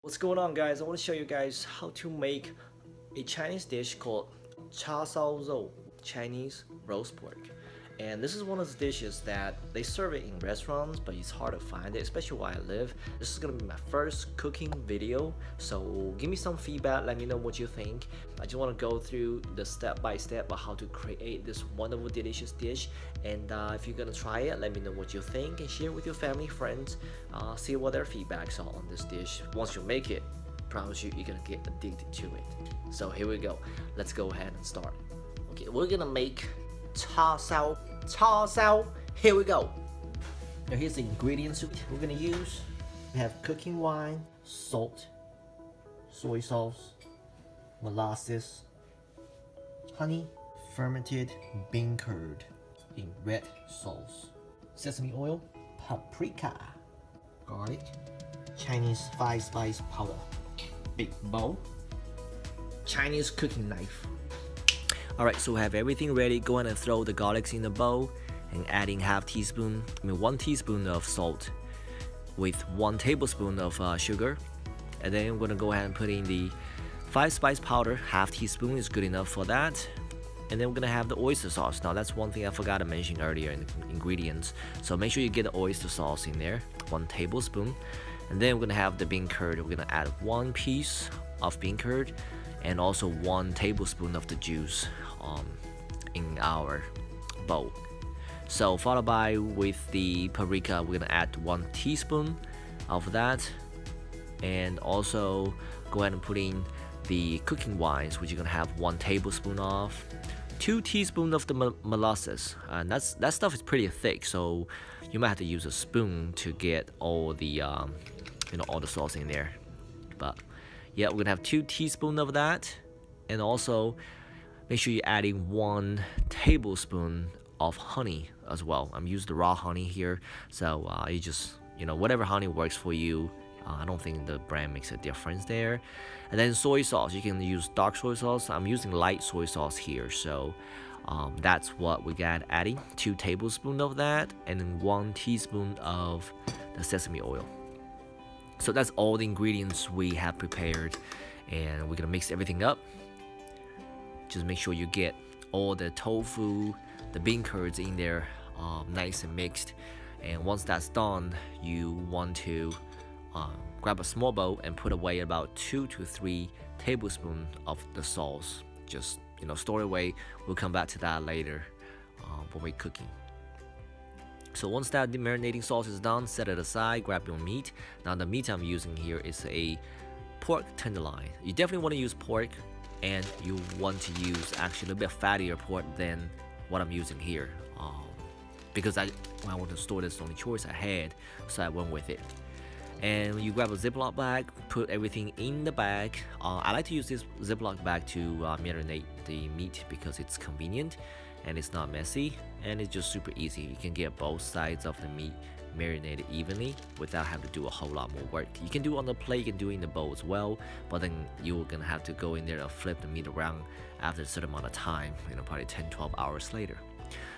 What's going on, guys? I want to show you guys how to make a Chinese dish called Char Siu Chinese roast pork. And this is one of the dishes that they serve it in restaurants, but it's hard to find it, especially where I live. This is gonna be my first cooking video, so give me some feedback, let me know what you think. I just want to go through the step by step of how to create this wonderful delicious dish. And if you're gonna try it, let me know what you think and share with your family, friends, see what their feedbacks are on this dish. Once you make it, I promise you, you're gonna get addicted to it. So here we go, let's go ahead and start. Okay, we're gonna make Char Siu. Here we go. Now here's the ingredients we're gonna use. We have cooking wine, salt, soy sauce, molasses, honey, fermented bean curd in red sauce, sesame oil, paprika, garlic, Chinese 5-spice powder, big bowl, Chinese cooking knife. Alright, so we have everything ready. Go ahead and throw the garlics in the bowl and adding 1 teaspoon of salt with 1 tablespoon of sugar. And then we're gonna go ahead and put in the 5-spice powder, 1/2 teaspoon is good enough for that. And then we're gonna have the oyster sauce. Now that's one thing I forgot to mention earlier in the ingredients. So make sure you get the oyster sauce in there, 1 tablespoon. And then we're gonna have the bean curd. We're gonna add 1 piece of bean curd and also 1 tablespoon of the juice in our bowl. So followed by with the paprika, we're gonna add 1 teaspoon of that, and also go ahead and put in the cooking wines, which you're gonna have 1 tablespoon of, 2 teaspoons of the molasses, and that stuff is pretty thick, so you might have to use a spoon to get all the all the sauce in there. But yeah, we're gonna have 2 teaspoons of that, and also make sure you're adding 1 tablespoon of honey as well. I'm using the raw honey here, so you just whatever honey works for you. I don't think the brand makes a difference there. And then soy sauce, you can use dark soy sauce. I'm using light soy sauce here, so that's what we got adding. 2 tablespoons of that, and then 1 teaspoon of the sesame oil. So that's all the ingredients we have prepared, and we're gonna mix everything up. Just make sure you get all the tofu, the bean curds in there, nice and mixed. And once that's done, you want to grab a small bowl and put away about 2 to 3 tablespoons of the sauce. Just store it away. We'll come back to that later when we're cooking. So once that marinating sauce is done, set it aside, grab your meat. Now the meat I'm using here is a pork tenderloin. You definitely want to use pork, and you want to use actually a little bit fattier pork than what I'm using here, because when I want to store this, the only choice I had, so I went with it. And you grab a Ziploc bag, put everything in the bag. I like to use this Ziploc bag to marinate the meat because it's convenient and it's not messy, and it's just super easy. You can get both sides of the meat marinated evenly without having to do a whole lot more work. You can do it on the plate, you can do it in the bowl as well, but then you're gonna have to go in there and flip the meat around after a certain amount of time, probably 10-12 hours later.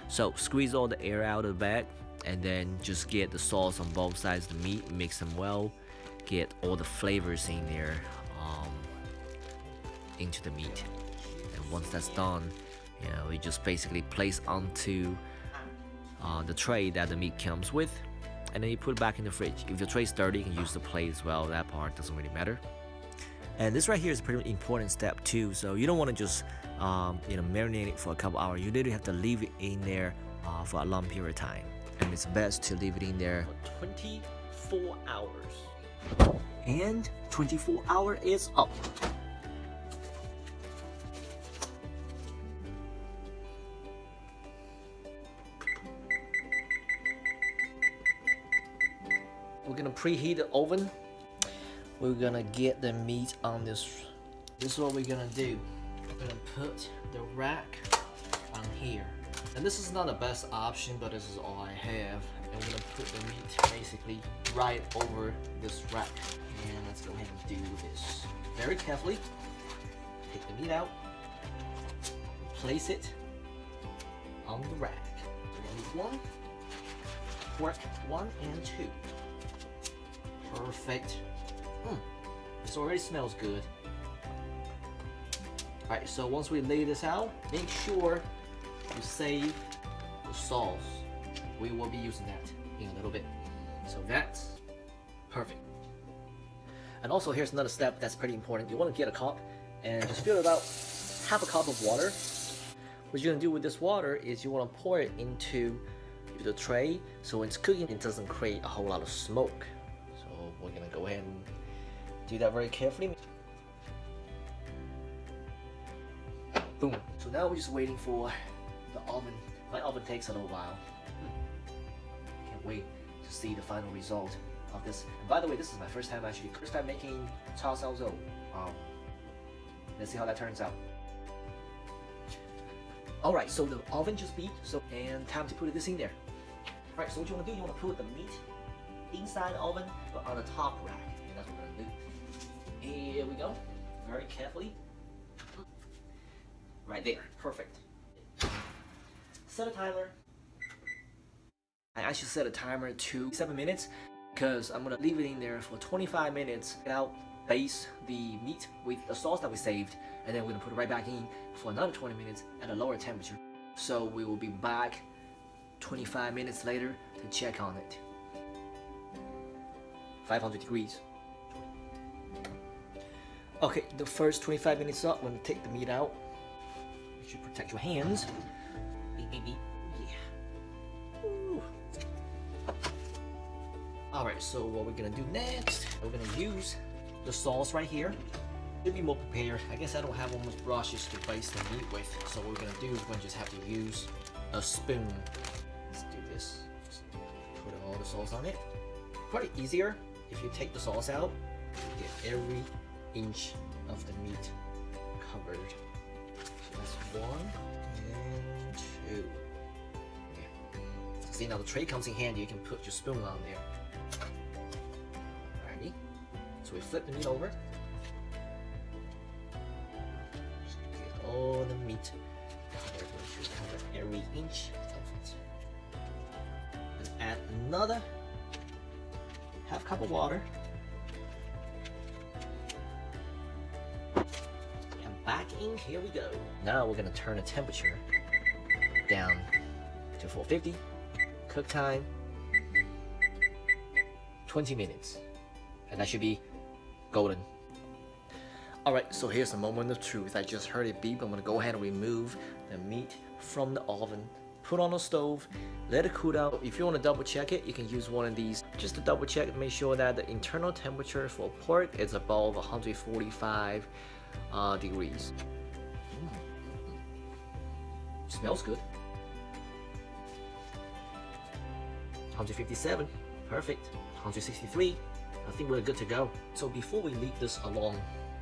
So squeeze all the air out of the bag, and then just get the sauce on both sides of the meat, mix them well, get all the flavors in there into the meat. And once that's done, you just basically place onto the tray that the meat comes with, and then you put it back in the fridge. If your tray's dirty, you can use the plate as well. That part doesn't really matter. And this right here is a pretty important step too. So you don't want to just marinate it for a couple hours. You literally have to leave it in there for a long period of time, and it's best to leave it in there for 24 hours. And 24 hours is up. We're gonna preheat the oven. We're gonna get the meat on this. This is what we're gonna do. We're gonna put the rack on here. And this is not the best option, but this is all I have. And we're gonna put the meat basically right over this rack. And let's go ahead and do this very carefully. Take the meat out, place it on the rack. So we're gonna need 1, pork 1 and 2. Perfect. so it already smells good. Alright, so once we lay this out, make sure you save the sauce. We will be using that in a little bit. So that's perfect. And also here's another step that's pretty important. You want to get a cup and just fill about half a cup of water. What you're gonna do with this water is you want to pour it into the tray so when it's cooking it doesn't create a whole lot of smoke. So we're gonna go ahead and do that very carefully. Boom. So now we're just waiting for the oven. My oven takes a little while. Can't wait to see the final result of this. And by the way, this is my first time making Char Siu Pork. Let's see how that turns out. Alright, so the oven just beat, and time to put this in there. Alright, so what you want to do, you want to put the meat inside the oven, but on the top rack. And that's what we're going to do. Here we go. Very carefully. Right there. Perfect. Set a timer. I actually set a timer to 7 minutes because I'm going to leave it in there for 25 minutes. Now, baste the meat with the sauce that we saved, and then we're going to put it right back in for another 20 minutes at a lower temperature. So we will be back 25 minutes later to check on it. 500 degrees. Okay, the first 25 minutes up, we're going to take the meat out. You should protect your hands. Yeah. Alright, so what we're going to do next, we're going to use the sauce right here. To be more prepared, I guess I don't have almost brushes to baste the meat with, so what we're going to do is we're going to just have to use a spoon. Let's do this. Just put all the sauce on it. Probably easier if you take the sauce out, you get every inch of the meat covered. So that's 1 and 2. Yeah. See, now the tray comes in handy, you can put your spoon on there. Alrighty. So we flip the meat over. Just get all the meat covered. We should cover every inch of it. And add another half cup of water. And back in, here we go. Now we're gonna turn the temperature down to 450. Cook time 20 minutes. And that should be golden. Alright, so here's the moment of truth. I just heard it beep. I'm gonna go ahead and remove the meat from the oven. Put on the stove, let it cool down. If you want to double check it, you can use one of these. Just to double check, make sure that the internal temperature for pork is above 145 degrees. Smells good. 157, perfect. 163, I think we're good to go. So before we leave this alone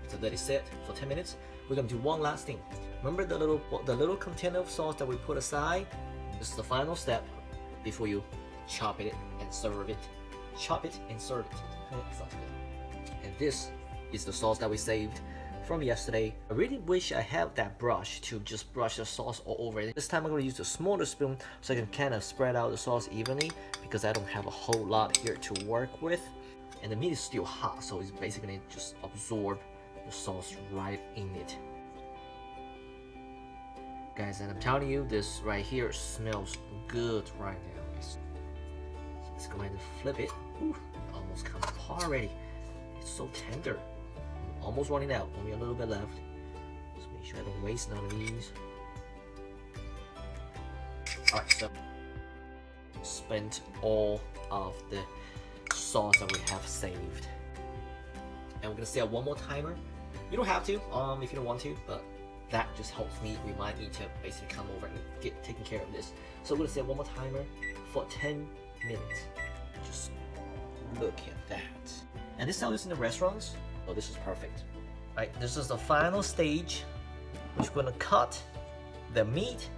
to let it sit for 10 minutes, we're gonna do one last thing. Remember the little container of sauce that we put aside? This is the final step before you chop it and serve it. Chop it and serve it. Sounds good. And this is the sauce that we saved from yesterday. I really wish I had that brush to just brush the sauce all over it. This time I'm going to use the smaller spoon so I can kind of spread out the sauce evenly because I don't have a whole lot here to work with. And the meat is still hot, so it's basically just absorb the sauce right in it. Guys, and I'm telling you, this right here smells good right now. So let's go ahead and flip it. Ooh, almost come apart already. It's so tender. I'm almost running out. Only a little bit left. Just make sure I don't waste none of these. Alright, so spent all of the sauce that we have saved. And we're gonna set one more timer. You don't have to, if you don't want to, but that just helps me. We might need to basically come over and get taken care of this. So we're gonna set one more timer for 10 minutes. Just look at that. And this is how it's in the restaurants. Oh, this is perfect. Alright, this is the final stage. We're gonna cut the meat.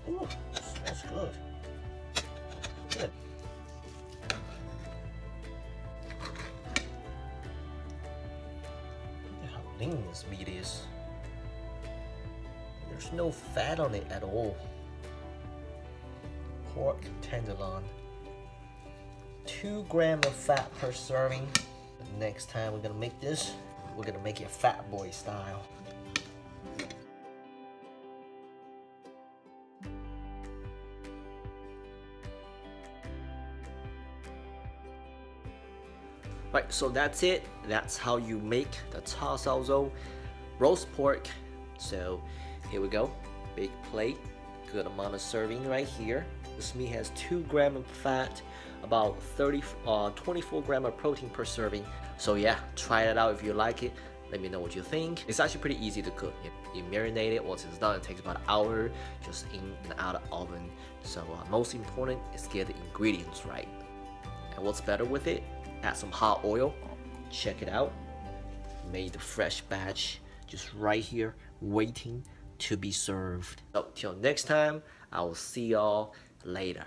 Ooh, smells good. Good. Look at how lean this meat is. There's no fat on it at all. Pork tenderloin. 2 grams of fat per serving. next time we're gonna make this, we're gonna make it fat boy style. Right, so that's it. That's how you make the Char Siu Pork roast pork. So here we go. Big plate, good amount of serving right here. This meat has 2 grams of fat, about 24 grams of protein per serving. So yeah, try it out if you like it. Let me know what you think. It's actually pretty easy to cook. You marinate it. Once it's done, it takes about an hour, just in and out of oven. So most important is get the ingredients right. And what's better with it? Add some hot oil. Check it out. Made the fresh batch, just right here, waiting to be served. So till next time, I will see y'all later.